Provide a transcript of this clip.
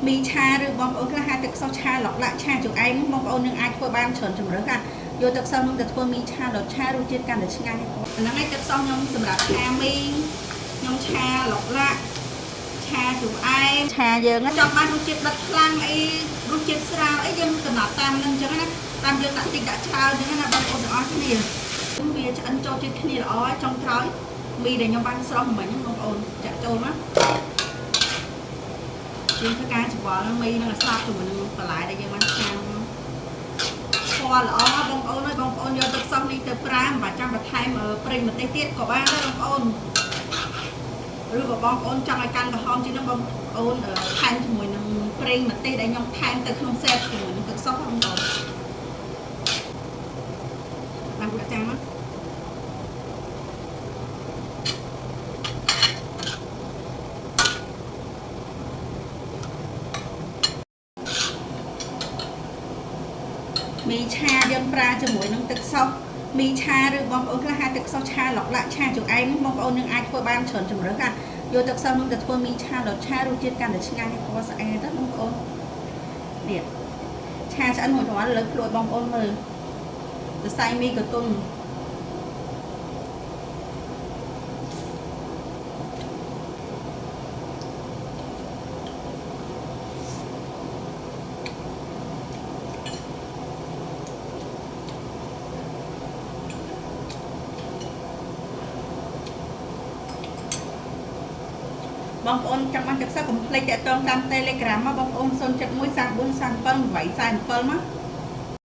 มีឆាឬបងប្អូនខ្លះហៅទឹកខ្សោះឆាឡុកឡាក់ឆាជូអែមបងប្អូននឹងអាចធ្វើបានច្រើនជម្រើសค่ะយកទឹកខ្សោះនោះទៅធ្វើមីឆាឡុកឆារសជាតិកាន់តែឆ្ងាញ់ហ្នឹងហើយទឹកខ្សោះខ្ញុំសម្រាប់ឆាមីខ្ញុំឆាឡុកឡាក់ឆាជូអែមឆាយើងចង់បានរសជាតិដិតខ្លាំងអីរសជាតិស្រាលអីយើងកំណត់តាមនឹងអញ្ចឹងណាតាមយើងដាក់តិចដាក់ច្រើនអញ្ចឹងណាបងប្អូនទាំងអស់គ្នាវាឆ្អិនចូលជាតិគ្នាល្អហើយចុងក្រោយមីដែលខ្ញុំបានស្រស់មិញបងប្អូនចាក់ចូលមកយើងធ្វើការច្របល់មីនឹងឲ្យស្អាតជាមួយនឹងបន្លែដែលយើងបានឆាពណ៌ល្អបងប្អូនហើយបងប្អូនយកទឹកខ្សោះនេះទៅប្រើមិនបាច់ចាំបន្ថែមប្រេងម្ទេសទៀតក៏បានដែរបងប្អូនឬក៏បងប្អូនចង់ឲ្យកាន់ក្រហមជាងនោះបងប្អូនថែមជាមួយនឹងប្រេងម្ទេសដែលខ្ញុំថែមទៅក្នុងសេតជាមួយនឹងទឹកខ្សោះបងប្អូនបានដាក់ចាំមកមីឆាយើងប្រើជាមួយនឹងទឹកខ្សោះមីឆាឬបងប្អូនខ្លះហៅទឹកខ្សោះឆាឡុកឡាក់ឆាជូអែមបងប្អូននឹងអាចធ្វើបានច្រើនជម្រើសค่ะយកទឹកខ្សោះនោះទៅធ្វើមីឆាឡុកឆារសជាតិកាន់តែឆ្ងាញ់ពណ៌ស្អាតទៅបងប្អូននេះឆាឆ្អិនមួយរាល់លើភ្លួយបងប្អូនមើលសរសៃមីកតុនបងប្អូនចាំបានទឹកខ្សោះកុំភ្លេចតាក់ទងតាម Telegram មកបងប្អូន 071 34 37 8 47 មក